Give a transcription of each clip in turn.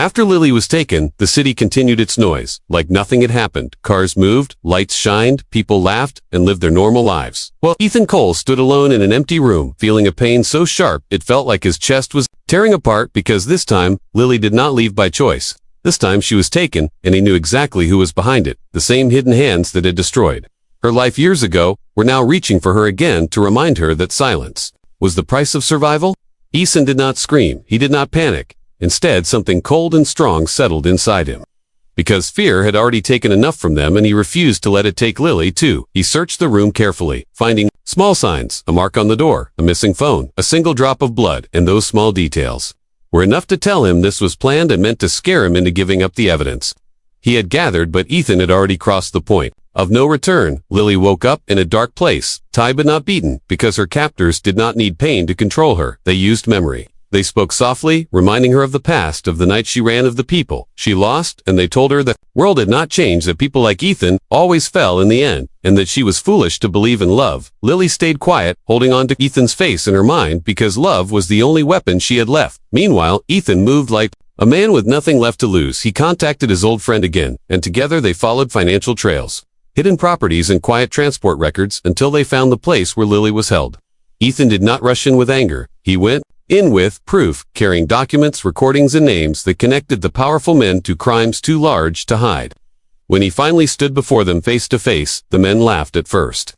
After Lily was taken, the city continued its noise, like nothing had happened. Cars moved, lights shined, people laughed, and lived their normal lives. While Ethan Cole stood alone in an empty room, feeling a pain so sharp it felt like his chest was tearing apart because this time, Lily did not leave by choice. This time she was taken, and he knew exactly who was behind it, the same hidden hands that had destroyed her life years ago were now reaching for her again to remind her that silence was the price of survival. Ethan did not scream, he did not panic. Instead, something cold and strong settled inside him. Because fear had already taken enough from them and he refused to let it take Lily too. He searched the room carefully, finding small signs, a mark on the door, a missing phone, a single drop of blood, and those small details were enough to tell him this was planned and meant to scare him into giving up the evidence he had gathered, but Ethan had already crossed the point of no return. Lily woke up in a dark place, tied but not beaten, because her captors did not need pain to control her. They used memory. They spoke softly, reminding her of the past, of the night she ran, of the people she lost, and they told her that the world had not changed, that people like Ethan always fell in the end, and that she was foolish to believe in love. Lily stayed quiet, holding on to Ethan's face in her mind, because love was the only weapon she had left. Meanwhile, Ethan moved like a man with nothing left to lose. He contacted his old friend again, and together they followed financial trails, hidden properties, and quiet transport records until they found the place where Lily was held. Ethan did not rush in with anger. He went in with proof, carrying documents, recordings, and names that connected the powerful men to crimes too large to hide. When he finally stood before them face to face, the men laughed at first,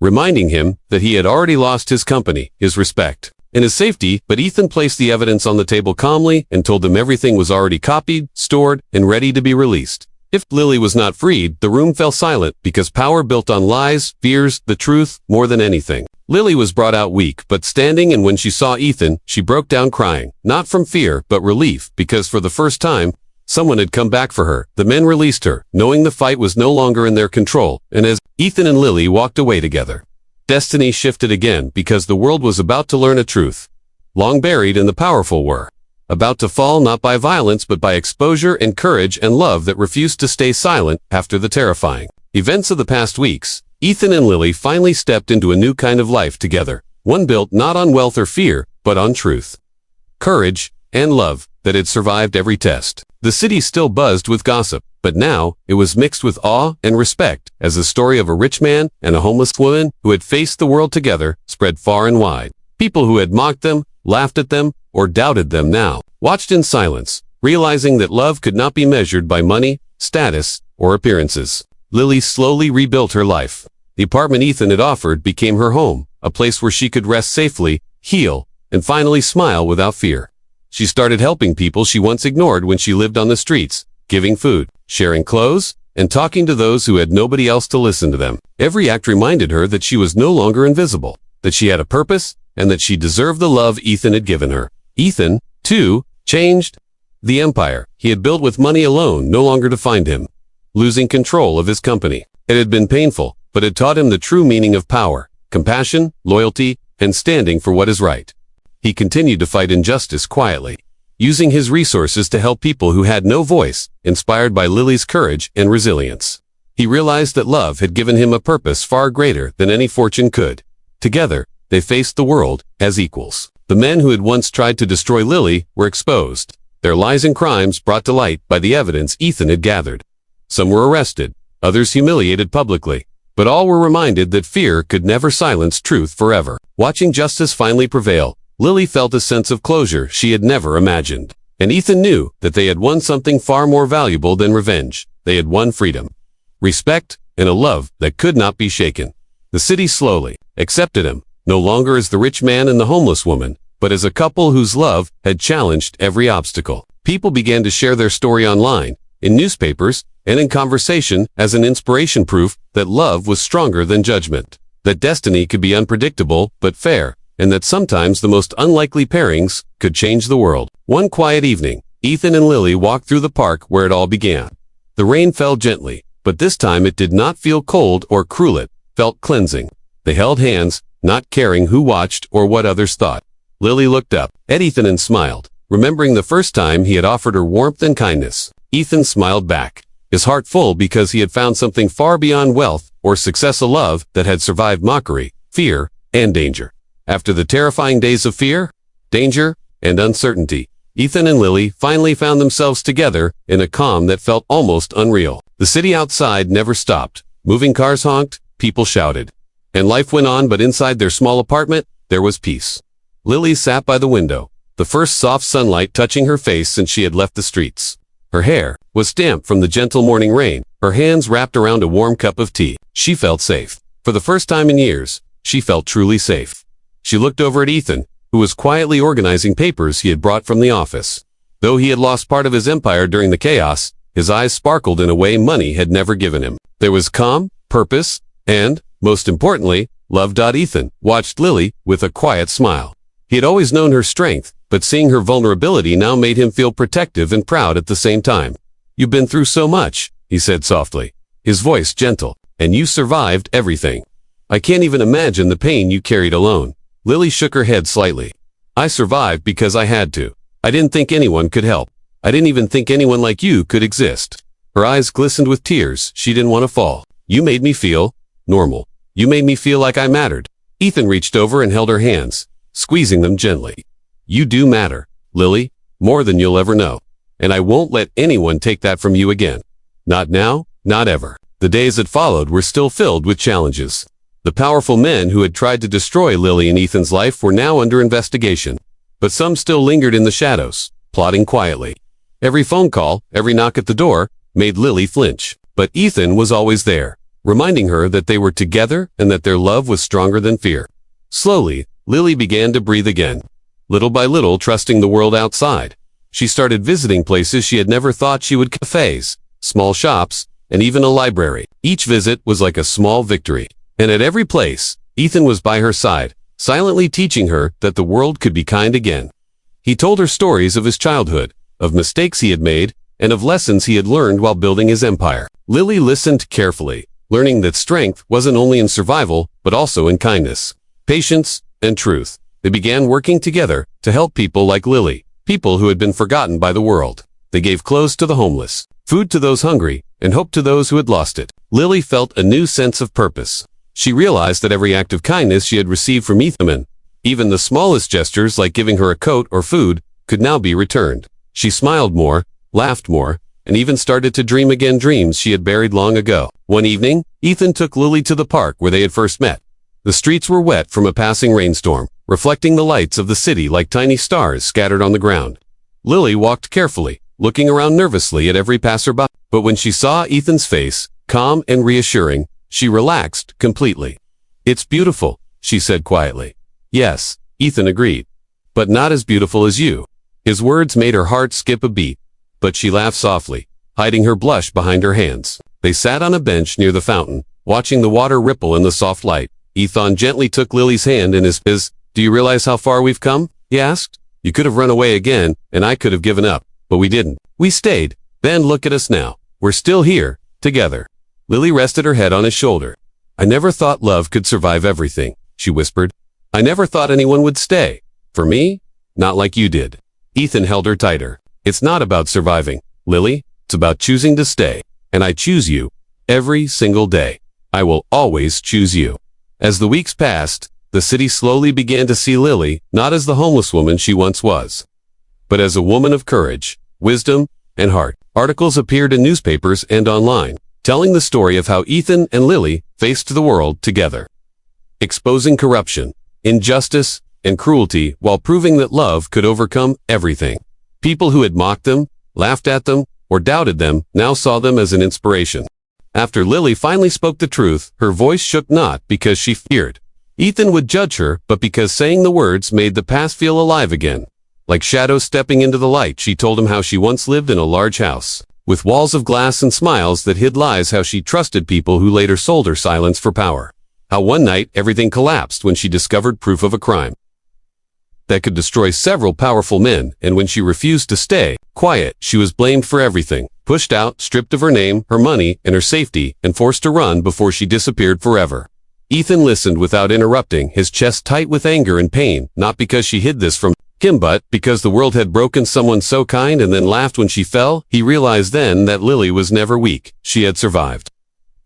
reminding him that he had already lost his company, his respect, and his safety. But Ethan placed the evidence on the table calmly and told them everything was already copied, stored, and ready to be released. If Lily was not freed, the room fell silent, because power built on lies, fears, the truth, more than anything. Lily was brought out weak but standing, and when she saw Ethan, she broke down crying, not from fear but relief, because for the first time, someone had come back for her. The men released her, knowing the fight was no longer in their control, and as Ethan and Lily walked away together, destiny shifted again, because the world was about to learn a truth long buried, and the powerful were about to fall, not by violence but by exposure and courage and love that refused to stay silent. After the terrifying events of the past weeks, Ethan and Lily finally stepped into a new kind of life together, one built not on wealth or fear, but on truth, courage, and love that had survived every test. The city still buzzed with gossip, but now it was mixed with awe and respect, as the story of a rich man and a homeless woman who had faced the world together spread far and wide. People who had mocked them, laughed at them, or doubted them now watched in silence, realizing that love could not be measured by money, status, or appearances. Lily slowly rebuilt her life. The apartment Ethan had offered became her home, a place where she could rest safely, heal, and finally smile without fear. She started helping people she once ignored when she lived on the streets, giving food, sharing clothes, and talking to those who had nobody else to listen to them. Every act reminded her that she was no longer invisible, that she had a purpose, and that she deserved the love Ethan had given her. Ethan, too, changed. The empire he had built with money alone no longer defined him, losing control of his company. It had been painful, but it taught him the true meaning of power, compassion, loyalty, and standing for what is right. He continued to fight injustice quietly, using his resources to help people who had no voice, inspired by Lily's courage and resilience. He realized that love had given him a purpose far greater than any fortune could. Together, they faced the world as equals. The men who had once tried to destroy Lily were exposed, their lies and crimes brought to light by the evidence Ethan had gathered. Some were arrested, others humiliated publicly, but all were reminded that fear could never silence truth forever. Watching justice finally prevail, Lily felt a sense of closure she had never imagined. And Ethan knew that they had won something far more valuable than revenge. They had won freedom, respect, and a love that could not be shaken. The city slowly accepted him, no longer as the rich man and the homeless woman, but as a couple whose love had challenged every obstacle. People began to share their story online, in newspapers, and in conversation as an inspiration, proof that love was stronger than judgment, that destiny could be unpredictable but fair, and that sometimes the most unlikely pairings could change the world. One quiet evening, Ethan and Lily walked through the park where it all began. The rain fell gently, but this time it did not feel cold or cruel, it felt cleansing. They held hands, not caring who watched or what others thought. Lily looked up at Ethan and smiled, remembering the first time he had offered her warmth and kindness. Ethan smiled back, his heart full because he had found something far beyond wealth or success, a love that had survived mockery, fear, and danger. After the terrifying days of fear, danger, and uncertainty, Ethan and Lily finally found themselves together in a calm that felt almost unreal. The city outside never stopped. Moving cars honked, people shouted. And life went on, but inside their small apartment, there was peace. Lily sat by the window, the first soft sunlight touching her face since she had left the streets. Her hair was damp from the gentle morning rain, her hands wrapped around a warm cup of tea. She felt safe. For the first time in years, she felt truly safe. She looked over at Ethan, who was quietly organizing papers he had brought from the office. Though he had lost part of his empire during the chaos, his eyes sparkled in a way money had never given him. There was calm, purpose, and, most importantly, love. Ethan watched Lily with a quiet smile. He had always known her strength, but seeing her vulnerability now made him feel protective and proud at the same time. "You've been through so much," he said softly, his voice gentle, "and you survived everything. I can't even imagine the pain you carried alone." Lily shook her head slightly. "I survived because I had to. I didn't think anyone could help. I didn't even think anyone like you could exist." Her eyes glistened with tears. She didn't want to fall. "You made me feel normal. You made me feel like I mattered." Ethan reached over and held her hands, squeezing them gently. "You do matter, Lily, more than you'll ever know. And I won't let anyone take that from you again. Not now, not ever." The days that followed were still filled with challenges. The powerful men who had tried to destroy Lily and Ethan's life were now under investigation. But some still lingered in the shadows, plotting quietly. Every phone call, every knock at the door, made Lily flinch. But Ethan was always there, reminding her that they were together and that their love was stronger than fear. Slowly, Lily began to breathe again, little by little trusting the world outside. She started visiting places she had never thought she would: cafes, small shops, and even a library. Each visit was like a small victory. And at every place, Ethan was by her side, silently teaching her that the world could be kind again. He told her stories of his childhood, of mistakes he had made, and of lessons he had learned while building his empire. Lily listened carefully, learning that strength wasn't only in survival, but also in kindness, patience, and truth. They began working together to help people like Lily, people who had been forgotten by the world. They gave clothes to the homeless, food to those hungry, and hope to those who had lost it. Lily felt a new sense of purpose. She realized that every act of kindness she had received from Ethan, even the smallest gestures like giving her a coat or food, could now be returned. She smiled more, laughed more, and even started to dream again dreams she had buried long ago. One evening, Ethan took Lily to the park where they had first met. The streets were wet from a passing rainstorm, reflecting the lights of the city like tiny stars scattered on the ground. Lily walked carefully, looking around nervously at every passerby. But when she saw Ethan's face, calm and reassuring, she relaxed completely. "It's beautiful," she said quietly. "Yes," Ethan agreed. "But not as beautiful as you." His words made her heart skip a beat, but she laughed softly, hiding her blush behind her hands. They sat on a bench near the fountain, watching the water ripple in the soft light. Ethan gently took Lily's hand in his. "Do you realize how far we've come?" he asked. "You could have run away again, and I could have given up, but we didn't. We stayed. Then look at us now. We're still here, together." Lily rested her head on his shoulder. "I never thought love could survive everything," she whispered. "I never thought anyone would stay. For me, not like you did." Ethan held her tighter. "It's not about surviving, Lily. It's about choosing to stay. And I choose you, every single day. I will always choose you." As the weeks passed, the city slowly began to see Lily not as the homeless woman she once was, but as a woman of courage, wisdom, and heart. Articles appeared in newspapers and online, telling the story of how Ethan and Lily faced the world together, exposing corruption, injustice, and cruelty while proving that love could overcome everything. People who had mocked them, laughed at them, or doubted them now saw them as an inspiration. After Lily finally spoke the truth, her voice shook not because she feared Ethan would judge her, but because saying the words made the past feel alive again. Like shadows stepping into the light, she told him how she once lived in a large house, with walls of glass and smiles that hid lies, how she trusted people who later sold her silence for power. How one night everything collapsed when she discovered proof of a crime that could destroy several powerful men, and when she refused to stay quiet, she was blamed for everything, pushed out, stripped of her name, her money, and her safety, and forced to run before she disappeared forever. Ethan listened without interrupting, his chest tight with anger and pain, not because she hid this from him, but because the world had broken someone so kind and then laughed when she fell. He realized then that Lily was never weak. She had survived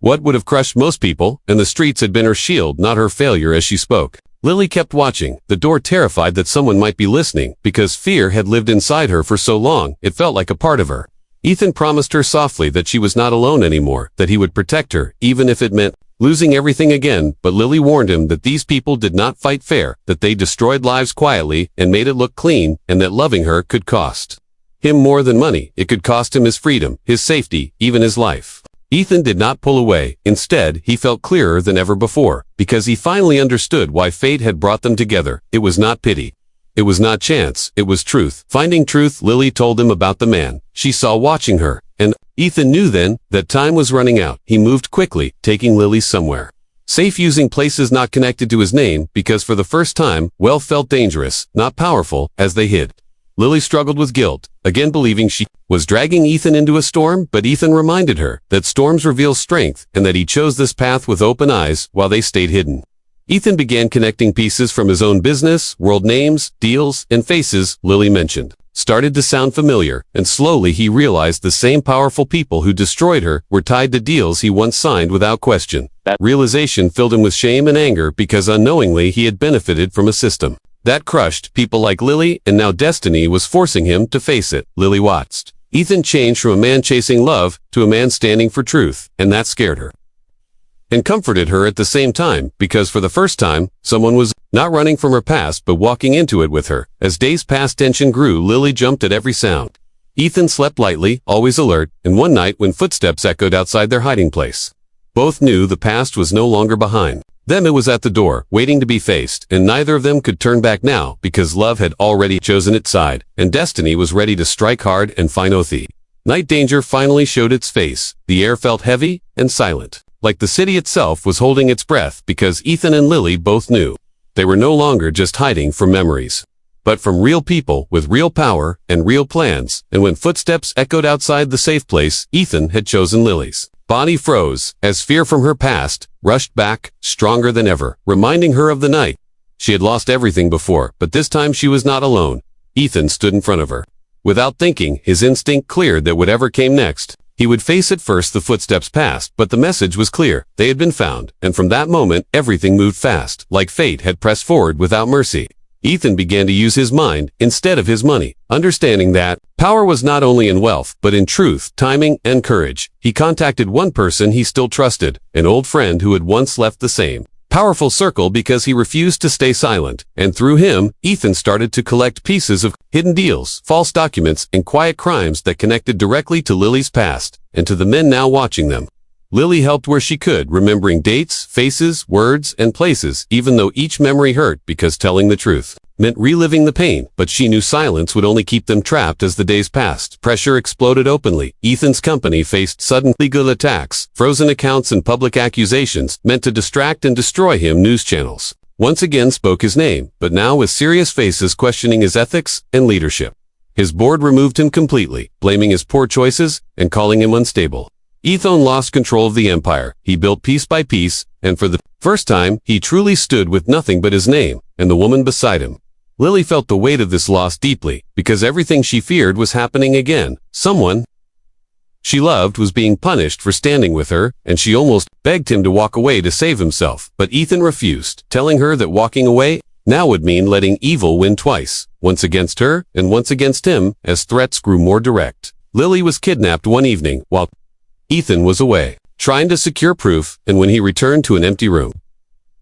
what would have crushed most people, and the streets had been her shield, not her failure. As she spoke, Lily kept watching, the door terrified that someone might be listening, because fear had lived inside her for so long, it felt like a part of her. Ethan promised her softly that she was not alone anymore, that he would protect her, even if it meant losing everything again, but Lily warned him that these people did not fight fair, that they destroyed lives quietly and made it look clean, and that loving her could cost him more than money. It could cost him his freedom, his safety, even his life. Ethan did not pull away. Instead, he felt clearer than ever before, because he finally understood why fate had brought them together. It was not pity. It was not chance, it was truth. Finding truth, Lily told him about the man she saw watching her, and Ethan knew then that time was running out. He moved quickly, taking Lily somewhere safe, using places not connected to his name, because for the first time, wealth felt dangerous, not powerful, as they hid. Lily struggled with guilt, again believing she was dragging Ethan into a storm, but Ethan reminded her that storms reveal strength and that he chose this path with open eyes while they stayed hidden. Ethan began connecting pieces from his own business, world names, deals, and faces Lily mentioned started to sound familiar, and slowly he realized the same powerful people who destroyed her were tied to deals he once signed without question. That realization filled him with shame and anger because unknowingly he had benefited from a system that crushed people like Lily, and now destiny was forcing him to face it. Lily watched Ethan change from a man chasing love to a man standing for truth, and that scared her and comforted her at the same time, because for the first time, someone was not running from her past but walking into it with her. As days passed, tension grew. Lily jumped at every sound. Ethan slept lightly, always alert, and one night when footsteps echoed outside their hiding place, both knew the past was no longer behind them. It was at the door, waiting to be faced, and neither of them could turn back now, because love had already chosen its side, and destiny was ready to strike hard and finally. Night danger finally showed its face. The air felt heavy and silent, like the city itself was holding its breath, because Ethan and Lily both knew they were no longer just hiding from memories, but from real people with real power and real plans. And when footsteps echoed outside the safe place Ethan had chosen, Lily's body froze as fear from her past rushed back, stronger than ever, reminding her of the night she had lost everything before. But this time she was not alone. Ethan stood in front of her. Without thinking, his instinct cleared that whatever came next, he would face it first. The footsteps passed, but the message was clear. They had been found, and from that moment, everything moved fast, like fate had pressed forward without mercy. Ethan began to use his mind instead of his money, understanding that power was not only in wealth, but in truth, timing, and courage. He contacted one person he still trusted, an old friend who had once left the same powerful circle because he refused to stay silent, and through him, Ethan started to collect pieces of hidden deals, false documents, and quiet crimes that connected directly to Lily's past and to the men now watching them. Lily helped where she could, remembering dates, faces, words, and places, even though each memory hurt, because telling the truth meant reliving the pain, but she knew silence would only keep them trapped. As the days passed, pressure exploded openly. Ethan's company faced sudden legal attacks, frozen accounts, and public accusations meant to distract and destroy him. News channels once again spoke his name, but now with serious faces questioning his ethics and leadership. His board removed him completely, blaming his poor choices and calling him unstable. Ethan lost control of the empire he built piece by piece, and for the first time, he truly stood with nothing but his name and the woman beside him. Lily felt the weight of this loss deeply, because everything she feared was happening again. Someone she loved was being punished for standing with her, and she almost begged him to walk away to save himself. But Ethan refused, telling her that walking away now would mean letting evil win twice, once against her and once against him. As threats grew more direct, Lily was kidnapped one evening while Ethan was away, trying to secure proof, and when he returned to an empty room,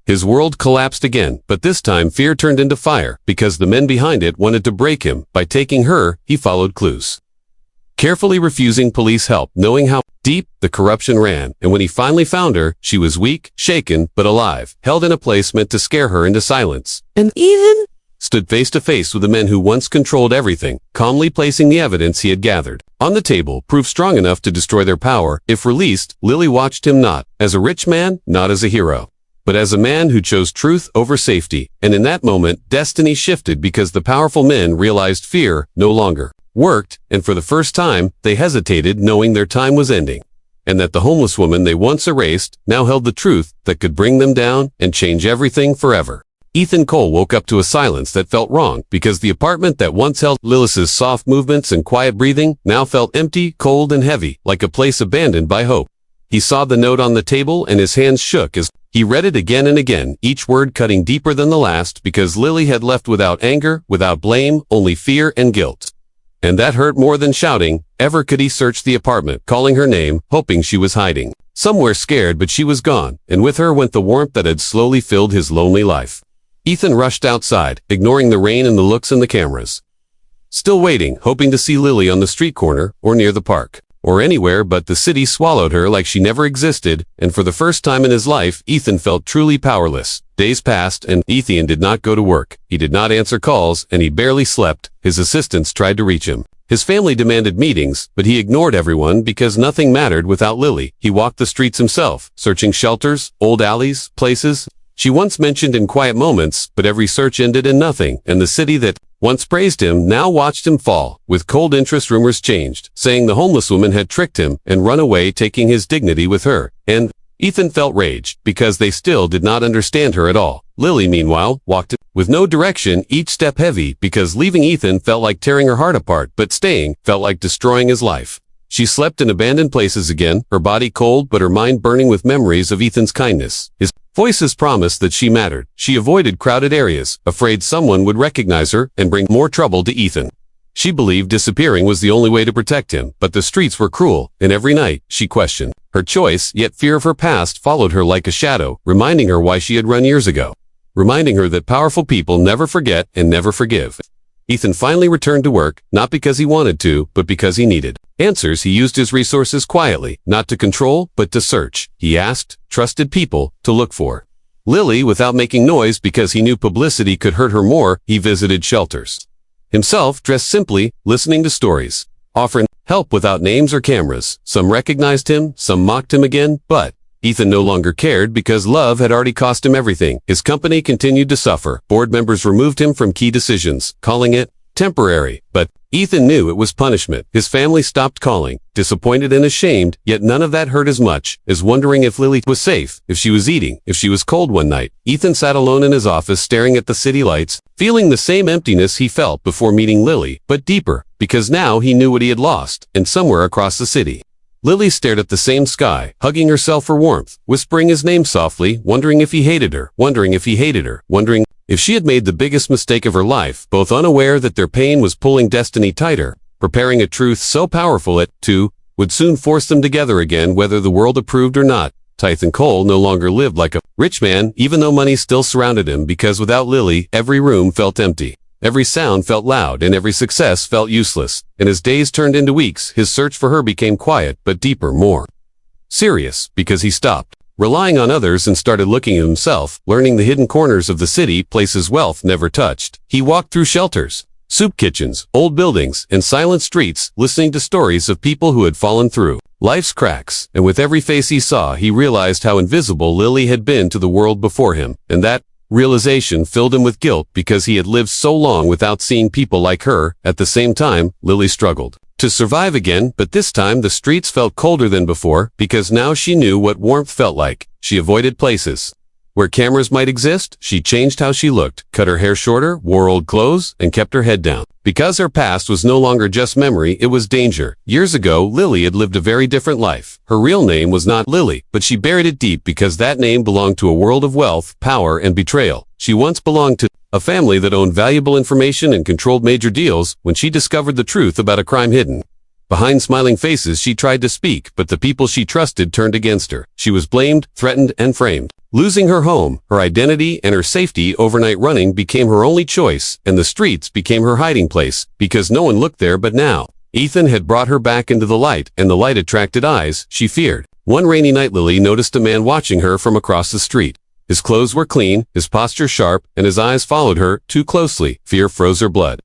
his world collapsed again. But this time fear turned into fire, because the men behind it wanted to break him. By taking her, he followed clues, carefully refusing police help, knowing how deep the corruption ran. And when he finally found her, she was weak, shaken, but alive, held in a place meant to scare her into silence. And Ethan stood face to face with the men who once controlled everything, calmly placing the evidence he had gathered on the table, proof strong enough to destroy their power. If released, Lily watched him not as a rich man, not as a hero, but as a man who chose truth over safety. And in that moment, destiny shifted, because the powerful men realized fear no longer worked, and for the first time, they hesitated, knowing their time was ending, and that the homeless woman they once erased now held the truth that could bring them down and change everything forever. Ethan Cole woke up to a silence that felt wrong, because the apartment that once held Lilis's soft movements and quiet breathing now felt empty, cold, and heavy, like a place abandoned by hope. He saw the note on the table, and his hands shook as He read it again and again, each word cutting deeper than the last, because Lily had left without anger, without blame, only fear and guilt. And that hurt more than shouting. Ever could he search the apartment, calling her name, hoping she was hiding somewhere scared, but she was gone, and with her went the warmth that had slowly filled his lonely life. Ethan rushed outside, ignoring the rain and the looks and the cameras. Still waiting, hoping to see Lily on the street corner, or near the park, or anywhere, but the city swallowed her like she never existed, and for the first time in his life, Ethan felt truly powerless. Days passed, and Ethan did not go to work. He did not answer calls, and he barely slept. His assistants tried to reach him. His family demanded meetings, but he ignored everyone because nothing mattered without Lily. He walked the streets himself, searching shelters, old alleys, places she once mentioned in quiet moments, but every search ended in nothing, and the city that once praised him now watched him fall. With cold interest, rumors changed, saying the homeless woman had tricked him and run away, taking his dignity with her. And Ethan felt rage, because they still did not understand her at all. Lily, meanwhile, walked with no direction, each step heavy, because leaving Ethan felt like tearing her heart apart, but staying felt like destroying his life. She slept in abandoned places again, her body cold but her mind burning with memories of Ethan's kindness. His voices promised that she mattered. She avoided crowded areas, afraid someone would recognize her and bring more trouble to Ethan. She believed disappearing was the only way to protect him, but the streets were cruel, and every night, she questioned her choice, yet fear of her past followed her like a shadow, reminding her why she had run years ago, reminding her that powerful people never forget and never forgive. Ethan finally returned to work, not because he wanted to, but because he needed answers. He used his resources quietly, not to control, but to search. He asked trusted people to look for Lily without making noise, because he knew publicity could hurt her more. He visited shelters himself, dressed simply, listening to stories, offering help without names or cameras. Some recognized him, some mocked him again, but Ethan no longer cared, because love had already cost him everything. His company continued to suffer. Board members removed him from key decisions, calling it temporary. But Ethan knew it was punishment. His family stopped calling, disappointed and ashamed, yet none of that hurt as much as wondering if Lily was safe, if she was eating, if she was cold one night. Ethan sat alone in his office, staring at the city lights, feeling the same emptiness he felt before meeting Lily, but deeper, because now he knew what he had lost, and somewhere across the city, Lily stared at the same sky, hugging herself for warmth, whispering his name softly, wondering if he hated her, wondering if he hated her, wondering if she had made the biggest mistake of her life, both unaware that their pain was pulling destiny tighter, preparing a truth so powerful it, too, would soon force them together again, whether the world approved or not. Ethan Cole no longer lived like a rich man, even though money still surrounded him, because without Lily, every room felt empty. Every sound felt loud, and every success felt useless. And as days turned into weeks, his search for her became quiet, but deeper, more serious, because he stopped relying on others and started looking at himself, learning the hidden corners of the city, places wealth never touched. He walked through shelters, soup kitchens, old buildings, and silent streets, listening to stories of people who had fallen through life's cracks, and with every face he saw, he realized how invisible Lily had been to the world before him, and that realization filled him with guilt, because he had lived so long without seeing people like her. At the same time, Lily struggled to survive again, but this time the streets felt colder than before, because now she knew what warmth felt like. She avoided places where cameras might exist. She changed how she looked, cut her hair shorter, wore old clothes, and kept her head down, because her past was no longer just memory, it was danger. Years ago, Lily had lived a very different life. Her real name was not Lily, but she buried it deep, because that name belonged to a world of wealth, power, and betrayal. She once belonged to a family that owned valuable information and controlled major deals. When she discovered the truth about a crime hidden behind smiling faces, she tried to speak, but the people she trusted turned against her. She was blamed, threatened, and framed. Losing her home, her identity, and her safety, overnight running became her only choice, and the streets became her hiding place, because no one looked there. But now, Ethan had brought her back into the light, and the light attracted eyes she feared. One rainy night, Lily noticed a man watching her from across the street. His clothes were clean, his posture sharp, and his eyes followed her too closely. Fear froze her blood,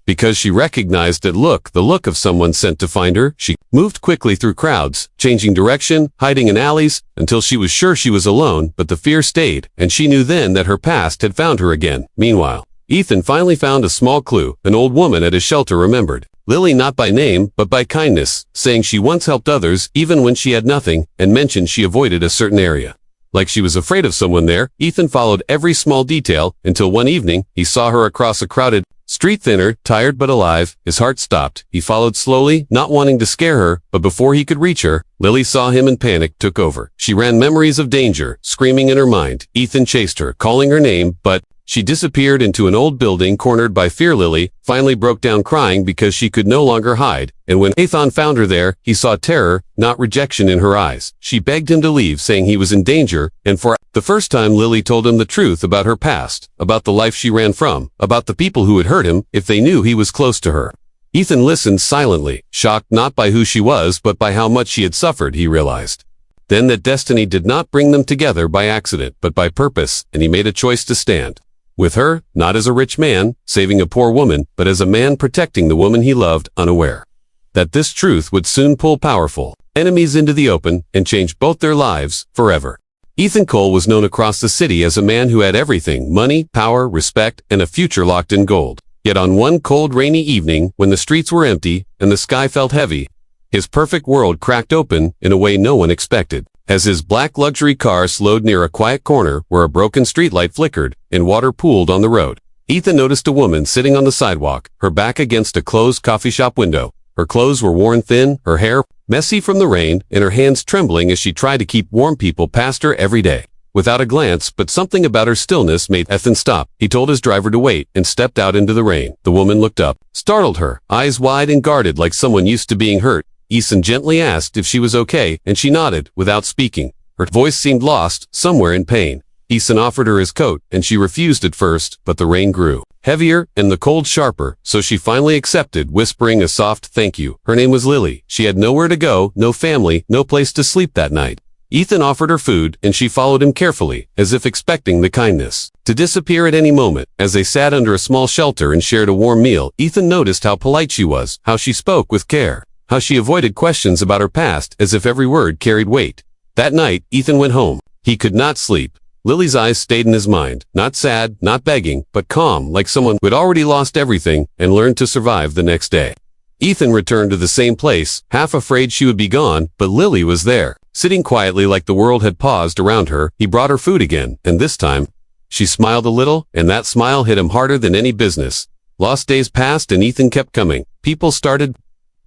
because she recognized that look, the look of someone sent to find her. She moved quickly through crowds, changing direction, hiding in alleys, until she was sure she was alone, but the fear stayed, and she knew then that her past had found her again. Meanwhile, Ethan finally found a small clue. An old woman at his shelter remembered Lily, not by name, but by kindness, saying she once helped others even when she had nothing, and mentioned she avoided a certain area, like she was afraid of someone there. Ethan followed every small detail, until one evening, he saw her across a crowded Street thinner, tired but alive, his heart stopped. He followed slowly, not wanting to scare her, but before he could reach her, Lily saw him and panic took over. She ran memories of danger, screaming in her mind. Ethan chased her, calling her name, but she disappeared into an old building cornered by fear. Lily finally broke down crying because she could no longer hide, and when Ethan found her there, he saw terror, not rejection in her eyes. She begged him to leave, saying he was in danger, and for the first time Lily told him the truth about her past, about the life she ran from, about the people who had hurt him if they knew he was close to her. Ethan listened silently, shocked not by who she was but by how much she had suffered. He realized then that destiny did not bring them together by accident but by purpose, and he made a choice to stand with her, not as a rich man, saving a poor woman, but as a man protecting the woman he loved, unaware that this truth would soon pull powerful enemies into the open and change both their lives forever. Ethan Cole was known across the city as a man who had everything: money, power, respect, and a future locked in gold. Yet on one cold, rainy evening, when the streets were empty and the sky felt heavy, his perfect world cracked open in a way no one expected. As his black luxury car slowed near a quiet corner where a broken streetlight flickered and water pooled on the road, Ethan noticed a woman sitting on the sidewalk, her back against a closed coffee shop window. Her clothes were worn thin, her hair messy from the rain, and her hands trembling as she tried to keep warm. People passed her every day without a glance, but something about her stillness made Ethan stop. He told his driver to wait and stepped out into the rain. The woman looked up, startled her, eyes wide and guarded like someone used to being hurt. Ethan gently asked if she was okay, and she nodded without speaking. Her voice seemed lost, somewhere in pain. Ethan offered her his coat, and she refused at first, but the rain grew heavier and the cold sharper, so she finally accepted, whispering a soft thank you. Her name was Lily. She had nowhere to go, no family, no place to sleep that night. Ethan offered her food, and she followed him carefully, as if expecting the kindness to disappear at any moment. As they sat under a small shelter and shared a warm meal, Ethan noticed how polite she was, how she spoke with care, how she avoided questions about her past as if every word carried weight. That night, Ethan went home. He could not sleep. Lily's eyes stayed in his mind, not sad, not begging, but calm, like someone who had already lost everything and learned to survive the next day. Ethan returned to the same place, half afraid she would be gone, but Lily was there, sitting quietly like the world had paused around her. He brought her food again, and this time, she smiled a little, and that smile hit him harder than any business. Lost days passed and Ethan kept coming. People started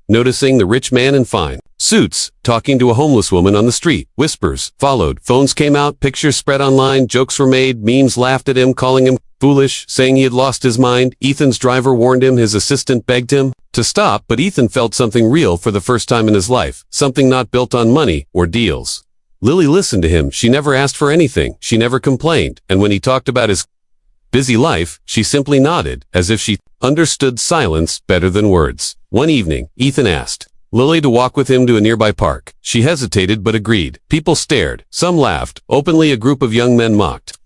noticing the rich man in fine suits, talking to a homeless woman on the street. Whispers followed. Phones came out, pictures spread online, jokes were made, memes laughed at him, calling him foolish, saying he had lost his mind. Ethan's driver warned him, his assistant begged him to stop, but Ethan felt something real for the first time in his life, something not built on money or deals. Lily listened to him. She never asked for anything. She never complained, and when he talked about his busy life, she simply nodded, as if she understood silence better than words. One evening, Ethan asked Lily to walk with him to a nearby park. She hesitated but agreed. People stared. Some laughed. Openly, a group of young men mocked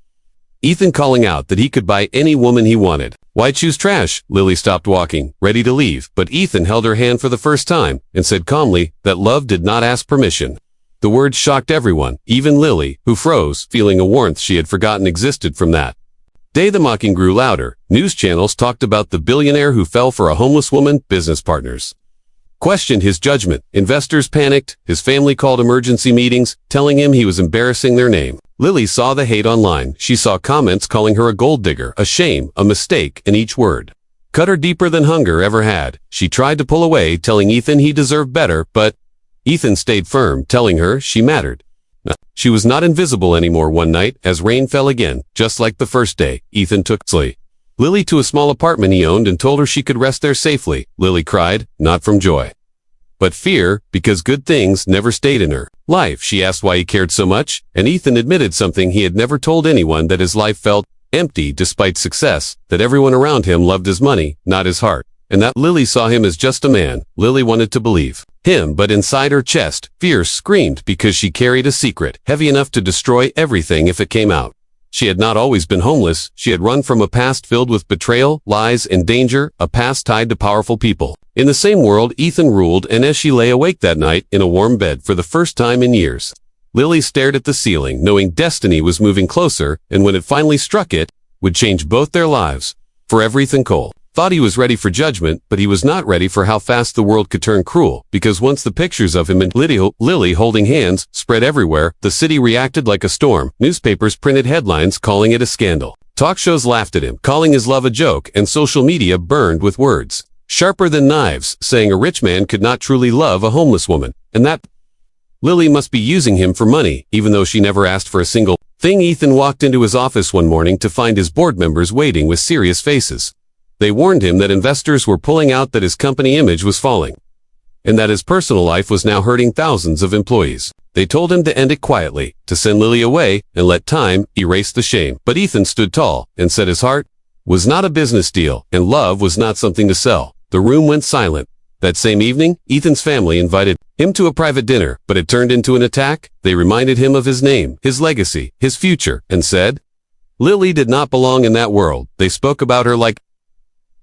Ethan, calling out that he could buy any woman he wanted. Why choose trash? Lily stopped walking, ready to leave, but Ethan held her hand for the first time and said calmly that love did not ask permission. The words shocked everyone, even Lily, who froze, feeling a warmth she had forgotten existed from that day. The mocking grew louder. News channels talked about the billionaire who fell for a homeless woman. Business partners questioned his judgment. Investors panicked. His family called emergency meetings, telling him he was embarrassing their name. Lily saw the hate online. She saw comments calling her a gold digger, a shame, a mistake, and each word cut her deeper than hunger ever had. She tried to pull away, telling Ethan he deserved better, but Ethan stayed firm, telling her she mattered. She was not invisible anymore. One night, as rain fell again, just like the first day, Ethan took Lily to a small apartment he owned and told her she could rest there safely. Lily cried, not from joy, but fear, because good things never stayed in her life. She asked why he cared so much, and Ethan admitted something he had never told anyone, that his life felt empty despite success, that everyone around him loved his money, not his heart, and that Lily saw him as just a man. Lily wanted to believe him, but inside her chest, fear screamed because she carried a secret heavy enough to destroy everything if it came out. She had not always been homeless. She had run from a past filled with betrayal, lies, and danger, a past tied to powerful people. In the same world Ethan ruled, and as she lay awake that night in a warm bed for the first time in years, Lily stared at the ceiling, knowing destiny was moving closer, and when it finally struck, it would change both their lives forever. Ethan Cole thought he was ready for judgment, but he was not ready for how fast the world could turn cruel, because once the pictures of him and Lily holding hands spread everywhere, the city reacted like a storm. Newspapers printed headlines calling it a scandal. Talk shows laughed at him, calling his love a joke, and social media burned with words sharper than knives, saying a rich man could not truly love a homeless woman, and that Lily must be using him for money, even though she never asked for a single thing. Ethan walked into his office one morning to find his board members waiting with serious faces. They warned him that investors were pulling out, that his company image was falling, and that his personal life was now hurting thousands of employees. They told him to end it quietly, to send Lily away, and let time erase the shame. But Ethan stood tall and said his heart was not a business deal, and love was not something to sell. The room went silent. That same evening, Ethan's family invited him to a private dinner, but it turned into an attack. They reminded him of his name, his legacy, his future, and said Lily did not belong in that world. They spoke about her like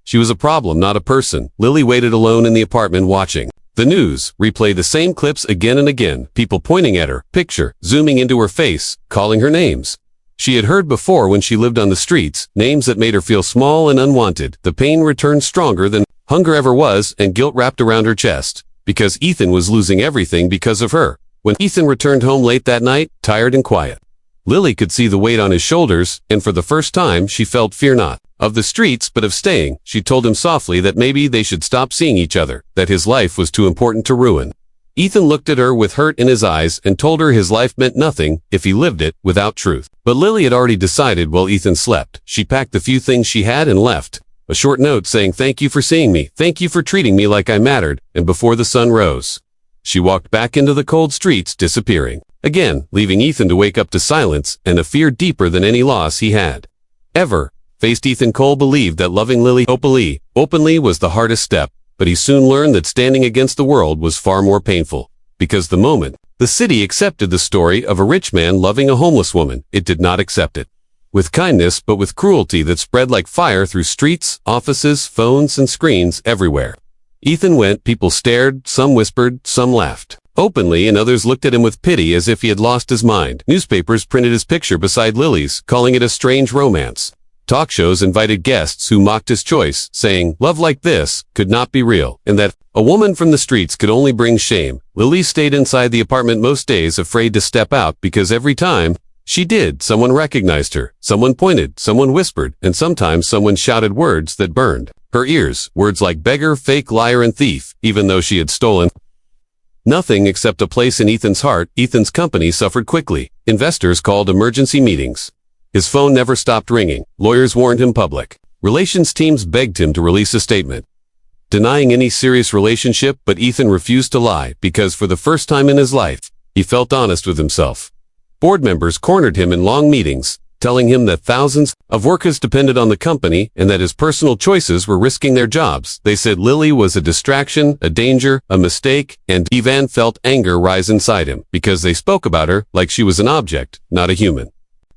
she was a problem, not a person. Lily waited alone in the apartment watching the news replay the same clips again and again, people pointing at her, picture, zooming into her face, calling her names she had heard before when she lived on the streets, names that made her feel small and unwanted. The pain returned stronger than hunger ever was, and guilt wrapped around her chest, because Ethan was losing everything because of her. When Ethan returned home late that night, tired and quiet, Lily could see the weight on his shoulders, and for the first time she felt fear, not of the streets but of staying. She told him softly that maybe they should stop seeing each other, that his life was too important to ruin. Ethan looked at her with hurt in his eyes and told her his life meant nothing if he lived it without truth. But Lily had already decided while Ethan slept. She packed the few things she had and left. A short note saying, "Thank you for seeing me, thank you for treating me like I mattered," and before the sun rose, she walked back into the cold streets, disappearing again, leaving Ethan to wake up to silence and a fear deeper than any loss he had ever faced. Ethan Cole believed that loving Lily openly was the hardest step, but he soon learned that standing against the world was far more painful, because the moment the city accepted the story of a rich man loving a homeless woman, it did not accept it with kindness but with cruelty that spread like fire through streets, offices, phones, and screens everywhere. Ethan went, people stared, some whispered, some laughed openly, and others looked at him with pity as if he had lost his mind. Newspapers printed his picture beside Lily's, calling it a strange romance. Talk shows invited guests who mocked his choice, saying love like this could not be real, and that a woman from the streets could only bring shame. Lily stayed inside the apartment most days, afraid to step out, because every time she did, someone recognized her, someone pointed, someone whispered, and sometimes someone shouted words that burned her ears, words like beggar, fake, liar, and thief, even though she had stolen nothing except a place in Ethan's heart. Ethan's company suffered quickly. Investors called emergency meetings. His phone never stopped ringing. Lawyers warned him. Public relations teams begged him to release a statement denying any serious relationship, but Ethan refused to lie because for the first time in his life, he felt honest with himself. Board members cornered him in long meetings, telling him that thousands of workers depended on the company and that his personal choices were risking their jobs. They said Lily was a distraction, a danger, a mistake, and Ivan felt anger rise inside him because they spoke about her like she was an object, not a human.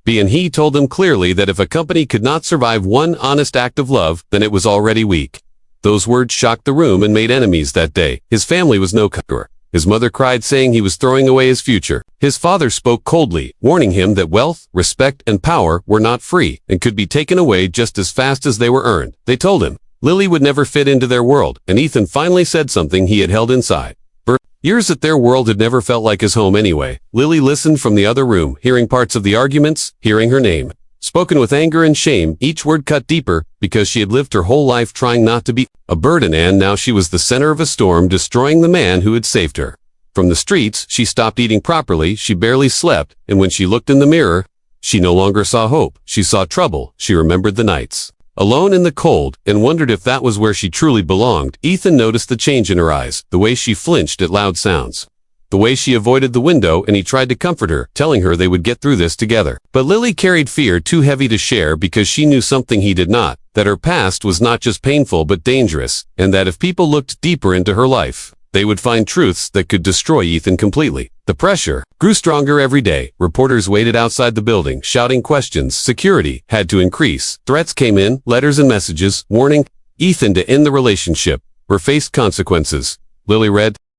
And he told them clearly that if a company could not survive one honest act of love, then it was already weak. Those words shocked the room and made enemies that day. His family was no conqueror. His mother cried, saying he was throwing away his future. His father spoke coldly, warning him that wealth, respect, and power were not free and could be taken away just as fast as they were earned. They told him Lily would never fit into their world, and Ethan finally said something he had held inside for years, that their world had never felt like his home anyway. Lily listened from the other room, hearing parts of the arguments, hearing her name spoken with anger and shame, each word cut deeper, because she had lived her whole life trying not to be a burden, and now she was the center of a storm, destroying the man who had saved her. From the streets, she stopped eating properly, she barely slept, and when she looked in the mirror, she no longer saw hope, she saw trouble. She remembered the nights alone in the cold, and wondered if that was where she truly belonged. Ethan noticed the change in her eyes, the way she flinched at loud sounds, the way she avoided the window, and he tried to comfort her, telling her they would get through this together. But Lily carried fear too heavy to share because she knew something he did not, that her past was not just painful but dangerous, and that if people looked deeper into her life, they would find truths that could destroy Ethan completely. The pressure grew stronger every day. Reporters waited outside the building, shouting questions. Security had to increase. Threats came in, letters and messages, warning Ethan to end the relationship or face consequences. Lily read